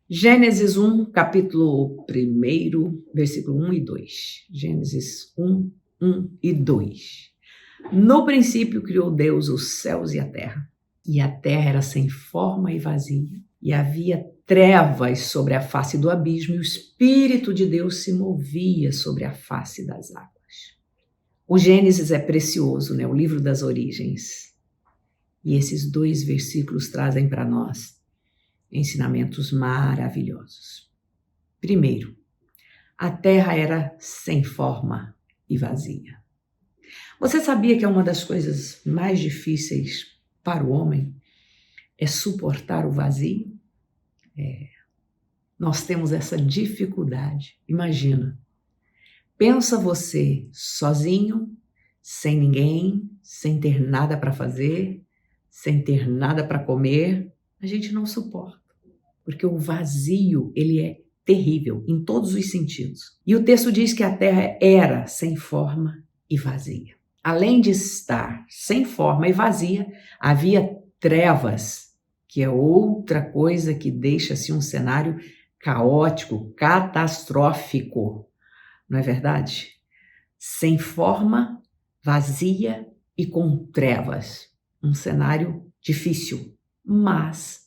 Gênesis 1, capítulo 1, versículo 1 e 2. Gênesis 1, 1 e 2. No princípio criou Deus os céus e a terra era sem forma e vazia, e havia trevas sobre a face do abismo, e o Espírito de Deus se movia sobre a face das águas. O Gênesis é precioso, né? O livro das origens. E esses dois versículos trazem para nós ensinamentos maravilhosos. Primeiro, a terra era sem forma e vazia. Você sabia que é uma das coisas mais difíceis para o homem é suportar o vazio? Nós temos essa dificuldade. Imagina, pensa você sozinho, sem ninguém, sem ter nada para fazer, sem ter nada para comer, a gente não suporta, porque o vazio, ele é terrível em todos os sentidos. E o texto diz que a terra era sem forma e vazia. Além de estar sem forma e vazia, havia trevas, que é outra coisa que deixa-se um cenário caótico, catastrófico, não é verdade? Sem forma, vazia e com trevas. Um cenário difícil, mas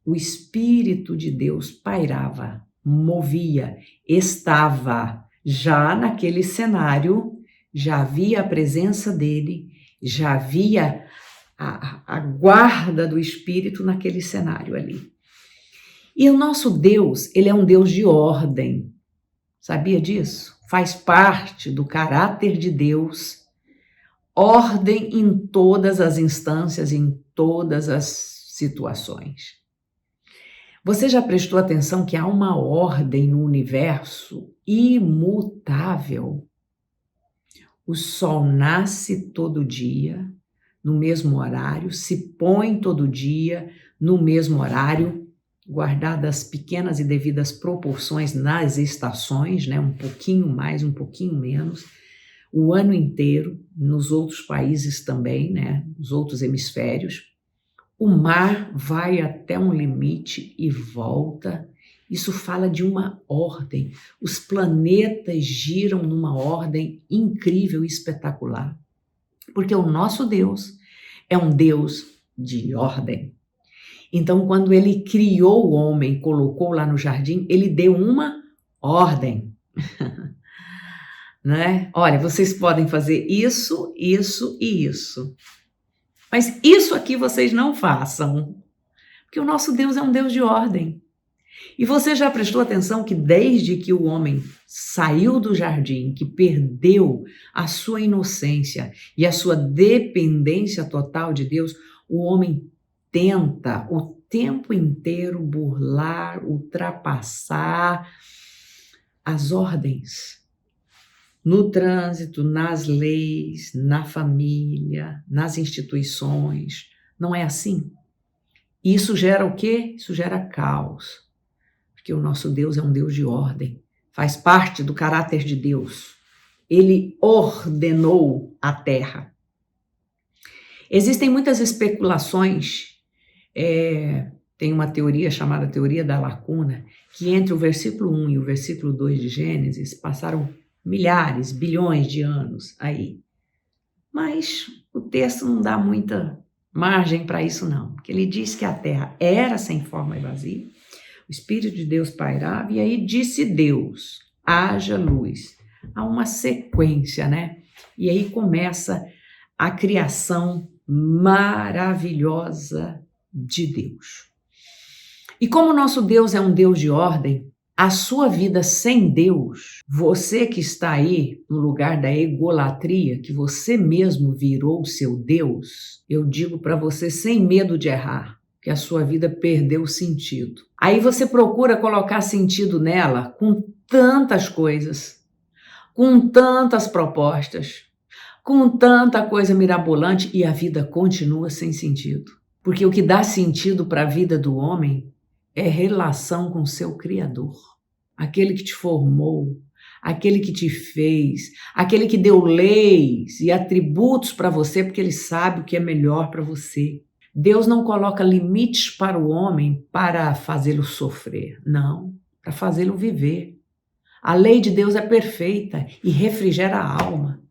o Espírito de Deus pairava, movia, estava já naquele cenário, já havia a presença dele, já havia a guarda do Espírito naquele cenário ali. E o nosso Deus, ele é um Deus de ordem, sabia disso? Faz parte do caráter de Deus, ordem em todas as instâncias, em todas as situações. Você já prestou atenção que há uma ordem no universo imutável? O sol nasce todo dia, no mesmo horário, se põe todo dia, no mesmo horário, guardadas pequenas e devidas proporções nas estações, né? Um pouquinho mais, um pouquinho menos, o ano inteiro, nos outros países também, né? Nos outros hemisférios. O mar vai até um limite e volta. Isso fala de uma ordem. Os planetas giram numa ordem incrível e espetacular. Porque o nosso Deus é um Deus de ordem. Então, quando ele criou o homem, colocou lá no jardim, ele deu uma ordem. Né? Olha, vocês podem fazer isso, isso e isso. Mas isso aqui vocês não façam. Porque o nosso Deus é um Deus de ordem. E você já prestou atenção que desde que o homem saiu do jardim, que perdeu a sua inocência e a sua dependência total de Deus, o homem tenta o tempo inteiro burlar, ultrapassar as ordens. No trânsito, nas leis, na família, nas instituições. Não é assim? E isso gera o quê? Isso gera caos. Porque o nosso Deus é um Deus de ordem. Faz parte do caráter de Deus. Ele ordenou a terra. Existem muitas especulações. Tem uma teoria chamada teoria da lacuna, que entre o versículo 1 e o versículo 2 de Gênesis passaram milhares, bilhões de anos aí. Mas o texto não dá muita margem para isso não, porque ele diz que a terra era sem forma e vazia, o Espírito de Deus pairava, e aí disse Deus, haja luz. Há uma sequência, né? E aí começa a criação maravilhosa de Deus. E como o nosso Deus é um Deus de ordem, a sua vida sem Deus, você que está aí no lugar da egolatria, que você mesmo virou o seu Deus, eu digo para você sem medo de errar, que a sua vida perdeu sentido. Aí você procura colocar sentido nela com tantas coisas, com tantas propostas, com tanta coisa mirabolante, e a vida continua sem sentido. Porque o que dá sentido para a vida do homem é relação com seu Criador, aquele que te formou, aquele que te fez, aquele que deu leis e atributos para você, porque ele sabe o que é melhor para você. Deus não coloca limites para o homem para fazê-lo sofrer, não, para fazê-lo viver. A lei de Deus é perfeita e refrigera a alma.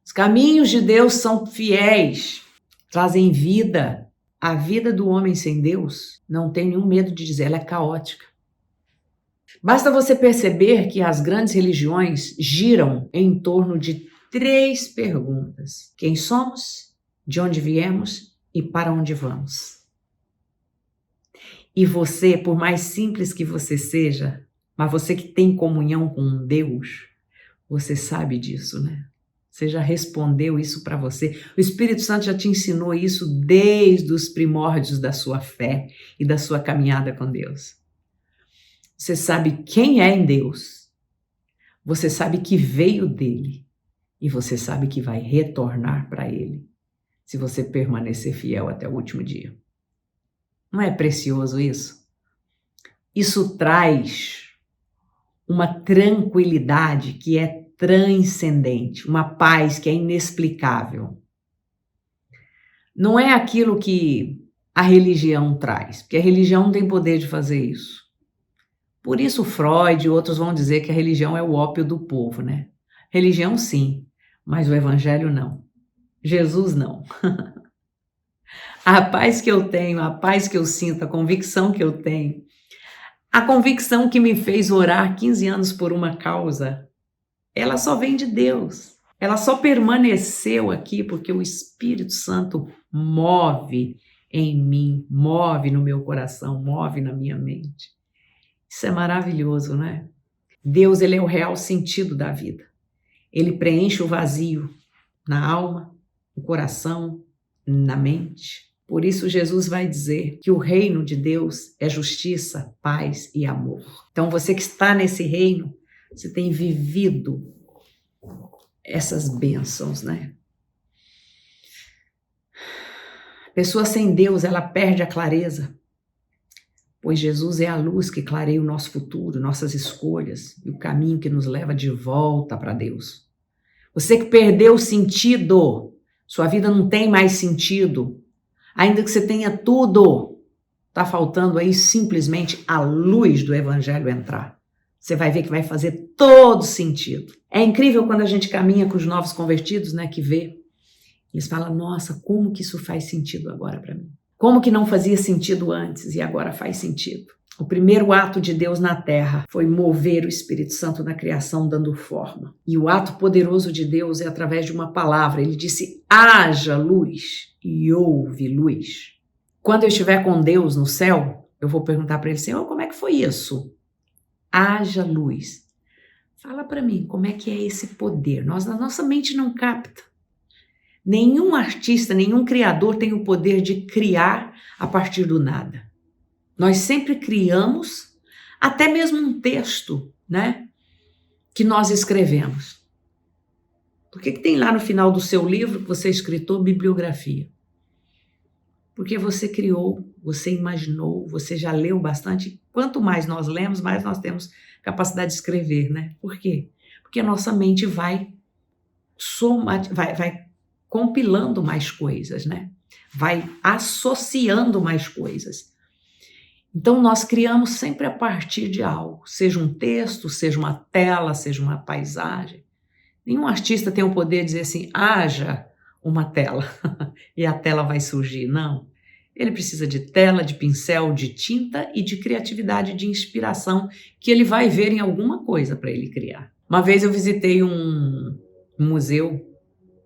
Os caminhos de Deus são fiéis, trazem vida. A vida do homem sem Deus, não tenho nenhum medo de dizer, ela é caótica. Basta você perceber que as grandes religiões giram em torno de 3 perguntas: quem somos, de onde viemos e para onde vamos. E você, por mais simples que você seja, mas você que tem comunhão com Deus, você sabe disso, né? Você já respondeu isso para você. O Espírito Santo já te ensinou isso desde os primórdios da sua fé e da sua caminhada com Deus. Você sabe quem é em Deus. Você sabe que veio dele. E você sabe que vai retornar para ele, se você permanecer fiel até o último dia. Não é precioso isso? Isso traz uma tranquilidade que é transcendente, uma paz que é inexplicável. Não é aquilo que a religião traz, porque a religião não tem poder de fazer isso. Por isso Freud e outros vão dizer que a religião é o ópio do povo, né? Religião sim, mas o evangelho não. Jesus não. A paz que eu tenho, a paz que eu sinto, a convicção que eu tenho, a convicção que me fez orar 15 anos por uma causa, ela só vem de Deus. Ela só permaneceu aqui porque o Espírito Santo move em mim, move no meu coração, move na minha mente. Isso é maravilhoso, né? Deus, ele é o real sentido da vida. Ele preenche o vazio na alma, no coração, na mente. Por isso Jesus vai dizer que o reino de Deus é justiça, paz e amor. Então você que está nesse reino, você tem vivido essas bênçãos, né? Pessoa sem Deus, ela perde a clareza, pois Jesus é a luz que clareia o nosso futuro, nossas escolhas e o caminho que nos leva de volta para Deus. Você que perdeu o sentido, sua vida não tem mais sentido, ainda que você tenha tudo, está faltando aí simplesmente a luz do Evangelho entrar. Você vai ver que vai fazer todo sentido. É incrível quando a gente caminha com os novos convertidos, né, que vê. Eles falam, nossa, como que isso faz sentido agora para mim? Como que não fazia sentido antes e agora faz sentido? O primeiro ato de Deus na terra foi mover o Espírito Santo na criação, dando forma. E o ato poderoso de Deus é através de uma palavra. Ele disse, haja luz, e houve luz. Quando eu estiver com Deus no céu, eu vou perguntar para ele, Senhor, como é que foi isso? Haja luz. Fala para mim, como é que é esse poder? A nossa mente não capta. Nenhum artista, nenhum criador tem o poder de criar a partir do nada. Nós sempre criamos, até mesmo um texto, né, que nós escrevemos. Por que tem lá no final do seu livro que você escritou bibliografia? Porque você criou, você imaginou, você já leu bastante. Quanto mais nós lemos, mais nós temos capacidade de escrever, né? Por quê? Porque a nossa mente vai compilando mais coisas, né? Vai associando mais coisas. Então, nós criamos sempre a partir de algo, seja um texto, seja uma tela, seja uma paisagem. Nenhum artista tem o poder de dizer assim, haja uma tela e a tela vai surgir. Não. Ele precisa de tela, de pincel, de tinta e de criatividade, de inspiração que ele vai ver em alguma coisa para ele criar. Uma vez eu visitei um museu,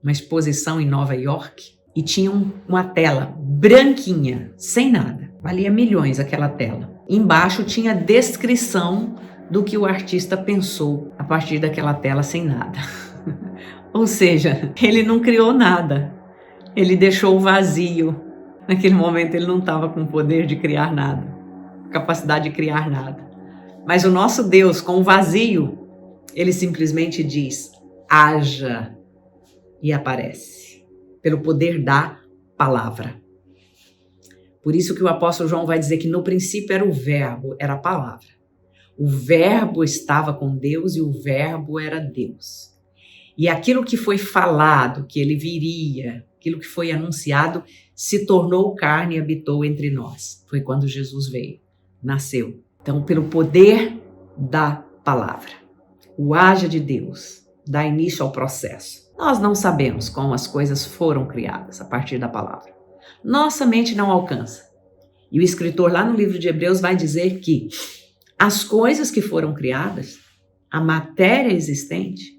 uma exposição em Nova York e tinha uma tela branquinha, sem nada. Valia milhões aquela tela. Embaixo tinha descrição do que o artista pensou a partir daquela tela sem nada. Ou seja, ele não criou nada. Ele deixou o vazio. Naquele momento ele não estava com o poder de criar nada, capacidade de criar nada. Mas o nosso Deus, com o vazio, ele simplesmente diz, haja, e aparece, pelo poder da palavra. Por isso que o apóstolo João vai dizer que no princípio era o verbo, era a palavra. O verbo estava com Deus e o verbo era Deus. E aquilo que foi falado, que ele viria, aquilo que foi anunciado se tornou carne e habitou entre nós. Foi quando Jesus veio, nasceu. Então, pelo poder da palavra, o haja de Deus dá início ao processo. Nós não sabemos como as coisas foram criadas a partir da palavra. Nossa mente não alcança. E o escritor lá no livro de Hebreus vai dizer que as coisas que foram criadas, a matéria existente,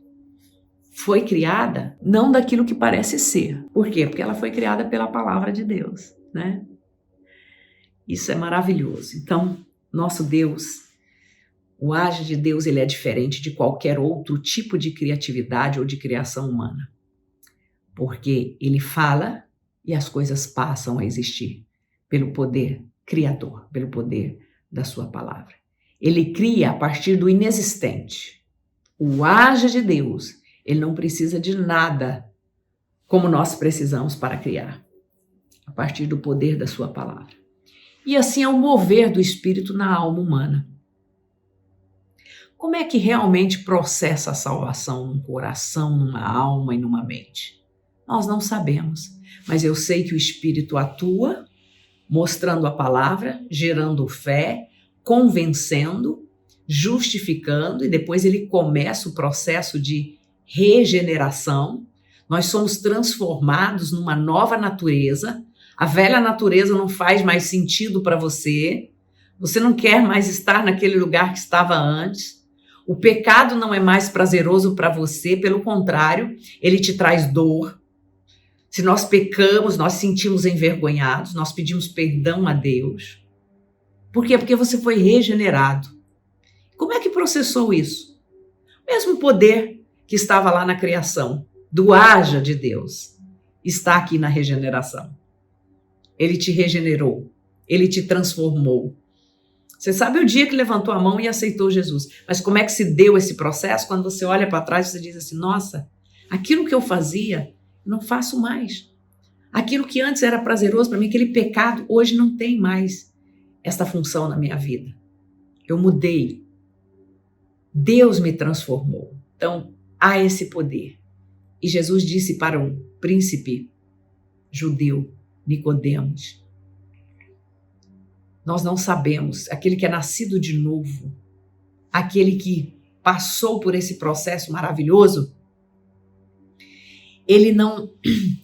foi criada não daquilo que parece ser. Por quê? Porque ela foi criada pela palavra de Deus, né? Isso é maravilhoso. Então, nosso Deus, o haja de Deus, ele é diferente de qualquer outro tipo de criatividade ou de criação humana. Porque ele fala e as coisas passam a existir pelo poder criador, pelo poder da sua palavra. Ele cria a partir do inexistente. O haja de Deus, ele não precisa de nada como nós precisamos para criar, a partir do poder da sua palavra. E assim é o mover do Espírito na alma humana. Como é que realmente processa a salvação num coração, numa alma e numa mente? Nós não sabemos, mas eu sei que o Espírito atua, mostrando a palavra, gerando fé, convencendo, justificando, e depois ele começa o processo de regeneração. Nós somos transformados numa nova natureza. A velha natureza não faz mais sentido para você. Você não quer mais estar naquele lugar que estava antes. O pecado não é mais prazeroso para você, pelo contrário, ele te traz dor. Se nós pecamos, nós sentimos envergonhados, nós pedimos perdão a Deus. Por quê? Porque você foi regenerado. Como é que processou isso? O mesmo poder que estava lá na criação, do haja de Deus, está aqui na regeneração. Ele te regenerou, ele te transformou. Você sabe o dia que levantou a mão e aceitou Jesus, mas como é que se deu esse processo? Quando você olha para trás, você diz assim, nossa, aquilo que eu fazia, não faço mais. Aquilo que antes era prazeroso para mim, aquele pecado, hoje não tem mais esta função na minha vida. Eu mudei. Deus me transformou. Então, há esse poder. E Jesus disse para um príncipe judeu, Nicodemos, nós não sabemos, aquele que é nascido de novo, aquele que passou por esse processo maravilhoso, ele não,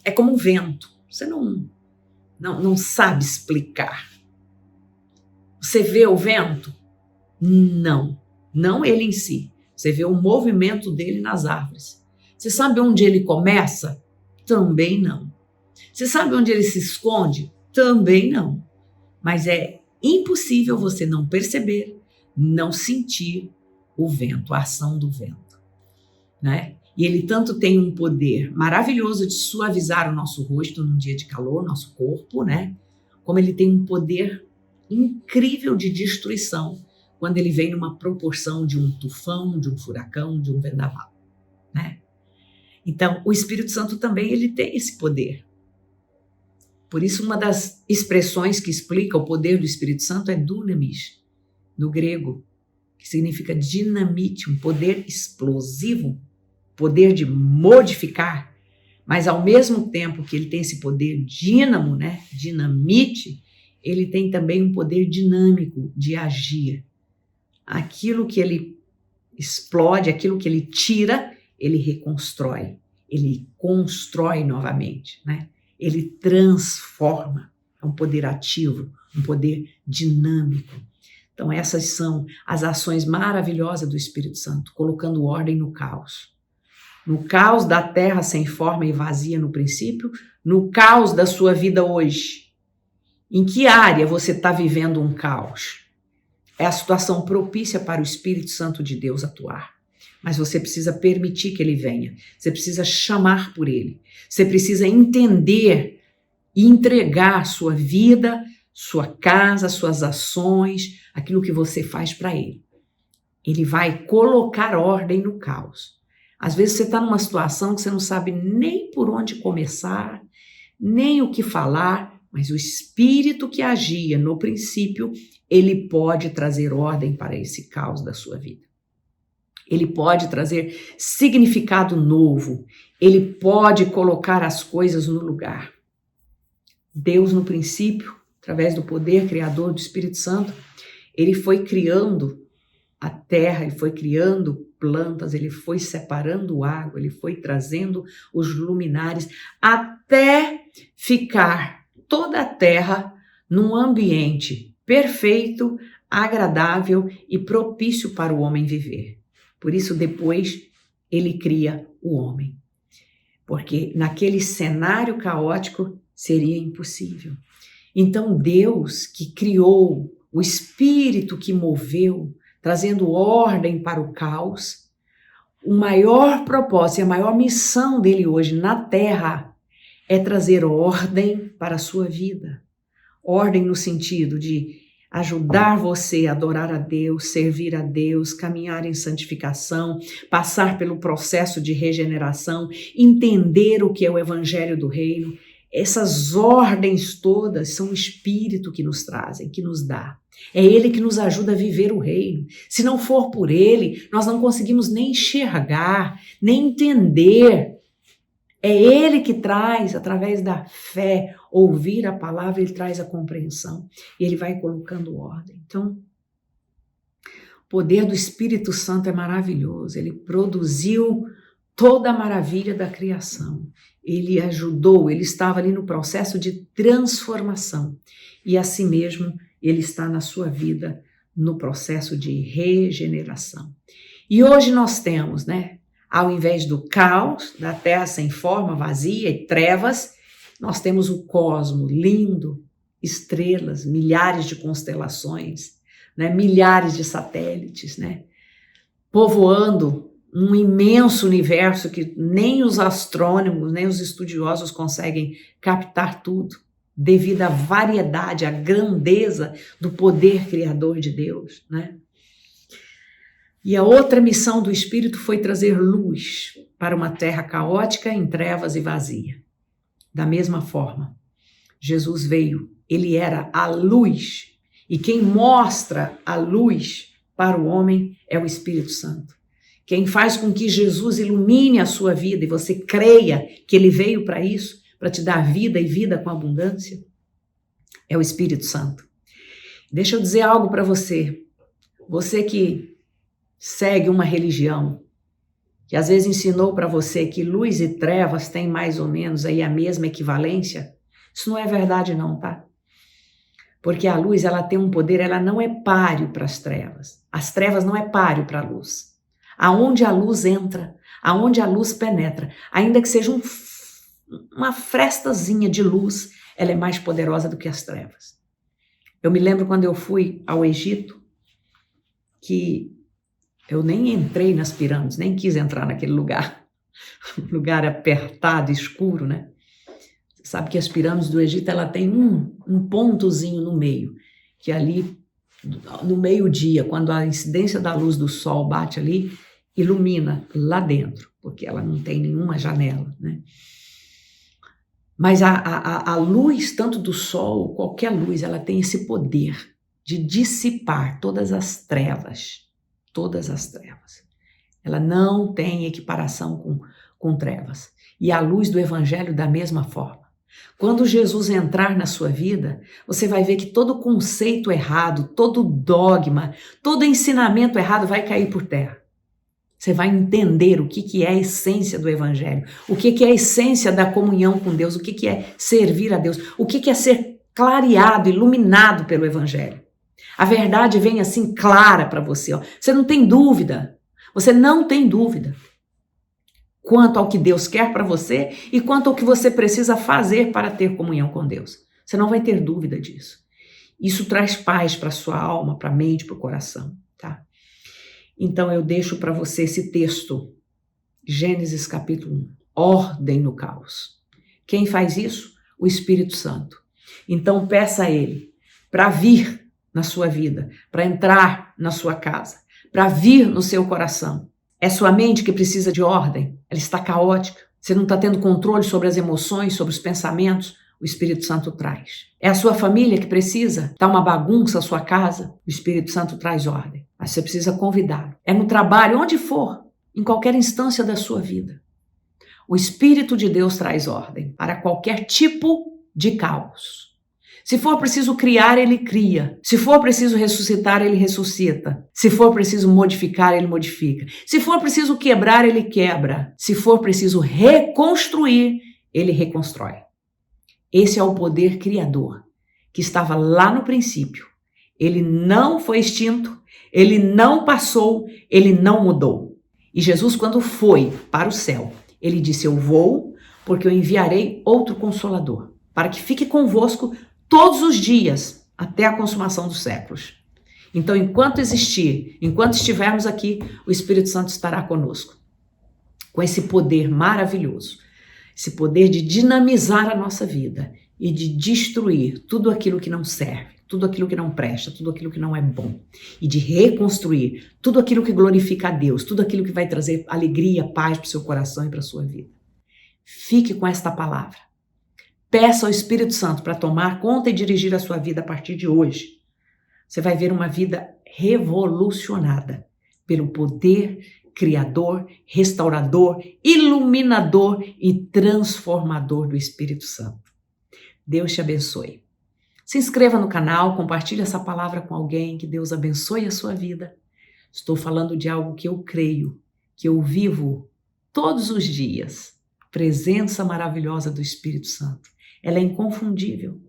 é como um vento, você não sabe explicar. Você vê o vento? Não ele em si. Você vê o movimento dele nas árvores. Você sabe onde ele começa? Também não. Você sabe onde ele se esconde? Também não. Mas é impossível você não perceber, não sentir o vento, a ação do vento, né? E ele tanto tem um poder maravilhoso de suavizar o nosso rosto num dia de calor, nosso corpo, né? Como ele tem um poder incrível de destruição quando ele vem numa proporção de um tufão, de um furacão, de um vendaval, né? Então, o Espírito Santo também ele tem esse poder. Por isso, uma das expressões que explica o poder do Espírito Santo é dunamis, no grego, que significa dinamite, um poder explosivo, poder de modificar, mas ao mesmo tempo que ele tem esse poder dínamo, né, dinamite, ele tem também um poder dinâmico de agir. Aquilo que ele explode, aquilo que ele tira, ele reconstrói, ele constrói novamente, né? Ele transforma, é um poder ativo, um poder dinâmico. Então essas são as ações maravilhosas do Espírito Santo, colocando ordem no caos. No caos da terra sem forma e vazia no princípio, no caos da sua vida hoje. Em que área você está vivendo um caos? É a situação propícia para o Espírito Santo de Deus atuar. Mas você precisa permitir que ele venha. Você precisa chamar por ele. Você precisa entender e entregar sua vida, sua casa, suas ações, aquilo que você faz para ele. Ele vai colocar ordem no caos. Às vezes você está numa situação que você não sabe nem por onde começar, nem o que falar, mas o Espírito que agia no princípio, ele pode trazer ordem para esse caos da sua vida. Ele pode trazer significado novo, ele pode colocar as coisas no lugar. Deus, no princípio, através do poder criador do Espírito Santo, ele foi criando a terra, ele foi criando plantas, ele foi separando água, ele foi trazendo os luminares, até ficar toda a terra num ambiente perfeito, agradável e propício para o homem viver. Por isso, depois, ele cria o homem. Porque naquele cenário caótico seria impossível. Então, Deus que criou, o Espírito que moveu, trazendo ordem para o caos, o maior propósito e a maior missão dele hoje na Terra é trazer ordem para a sua vida. Ordem no sentido de ajudar você a adorar a Deus, servir a Deus, caminhar em santificação, passar pelo processo de regeneração, entender o que é o Evangelho do Reino. Essas ordens todas são o Espírito que nos trazem, que nos dá. É Ele que nos ajuda a viver o reino. Se não for por Ele, nós não conseguimos nem enxergar, nem entender. É Ele que traz, através da fé, ouvir a palavra, Ele traz a compreensão. E Ele vai colocando ordem. Então, o poder do Espírito Santo é maravilhoso. Ele produziu toda a maravilha da criação. Ele ajudou, ele estava ali no processo de transformação. E assim mesmo, ele está na sua vida no processo de regeneração. E hoje nós temos, ao invés do caos, da terra sem forma, vazia e trevas, nós temos o cosmo lindo, estrelas, milhares de constelações, milhares de satélites, povoando um imenso universo que nem os astrônomos, nem os estudiosos conseguem captar tudo, devido à variedade, à grandeza do poder criador de Deus, E a outra missão do Espírito foi trazer luz para uma terra caótica, em trevas e vazia. Da mesma forma, Jesus veio, ele era a luz, e quem mostra a luz para o homem é o Espírito Santo. Quem faz com que Jesus ilumine a sua vida e você creia que ele veio para isso, para te dar vida e vida com abundância, é o Espírito Santo. Deixa eu dizer algo para você. Você que segue uma religião, que às vezes ensinou para você que luz e trevas têm mais ou menos aí a mesma equivalência, isso não é verdade não, tá? Porque a luz, ela tem um poder, ela não é páreo para as trevas. As trevas não é páreo para a luz. Aonde a luz entra, aonde a luz penetra, ainda que seja uma frestazinha de luz, ela é mais poderosa do que as trevas. Eu me lembro quando eu fui ao Egito, que eu nem entrei nas pirâmides, nem quis entrar naquele lugar, lugar apertado, escuro, Você sabe que as pirâmides do Egito, ela tem um pontozinho no meio, que ali, no meio-dia, quando a incidência da luz do sol bate ali, ilumina lá dentro, porque ela não tem nenhuma janela, Mas a luz, tanto do sol, qualquer luz, ela tem esse poder de dissipar todas as trevas. Todas as trevas. Ela não tem equiparação com trevas. E a luz do Evangelho da mesma forma. Quando Jesus entrar na sua vida, você vai ver que todo conceito errado, todo dogma, todo ensinamento errado vai cair por terra. Você vai entender o que é a essência do Evangelho, o que é a essência da comunhão com Deus, o que é servir a Deus, o que é ser clareado, iluminado pelo Evangelho. A verdade vem assim clara para você. Você não tem dúvida. Você não tem dúvida quanto ao que Deus quer para você e quanto ao que você precisa fazer para ter comunhão com Deus. Você não vai ter dúvida disso. Isso traz paz para a sua alma, para a mente, para o coração, tá? Então eu deixo para você esse texto, Gênesis capítulo 1, ordem no caos. Quem faz isso? O Espírito Santo. Então peça a Ele para vir na sua vida, para entrar na sua casa, para vir no seu coração. É sua mente que precisa de ordem, ela está caótica, você não está tendo controle sobre as emoções, sobre os pensamentos. O Espírito Santo traz. É a sua família que precisa? Está uma bagunça a sua casa? O Espírito Santo traz ordem. Mas você precisa convidá-lo. É no trabalho, onde for, em qualquer instância da sua vida. O Espírito de Deus traz ordem para qualquer tipo de caos. Se for preciso criar, ele cria. Se for preciso ressuscitar, ele ressuscita. Se for preciso modificar, ele modifica. Se for preciso quebrar, ele quebra. Se for preciso reconstruir, ele reconstrói. Esse é o poder criador, que estava lá no princípio. Ele não foi extinto, ele não passou, ele não mudou. E Jesus, quando foi para o céu, ele disse: eu vou porque eu enviarei outro Consolador, para que fique convosco todos os dias, até a consumação dos séculos. Então, enquanto existir, enquanto estivermos aqui, o Espírito Santo estará conosco, com esse poder maravilhoso. Esse poder de dinamizar a nossa vida e de destruir tudo aquilo que não serve, tudo aquilo que não presta, tudo aquilo que não é bom. E de reconstruir tudo aquilo que glorifica a Deus, tudo aquilo que vai trazer alegria, paz para o seu coração e para a sua vida. Fique com esta palavra. Peça ao Espírito Santo para tomar conta e dirigir a sua vida a partir de hoje. Você vai ver uma vida revolucionada pelo poder criador, restaurador, iluminador e transformador do Espírito Santo. Deus te abençoe. Se inscreva no canal, compartilhe essa palavra com alguém, que Deus abençoe a sua vida. Estou falando de algo que eu creio, que eu vivo todos os dias. Presença maravilhosa do Espírito Santo. Ela é inconfundível.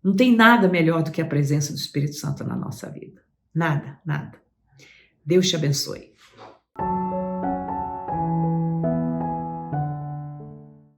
Não tem nada melhor do que a presença do Espírito Santo na nossa vida. Nada, nada. Deus te abençoe.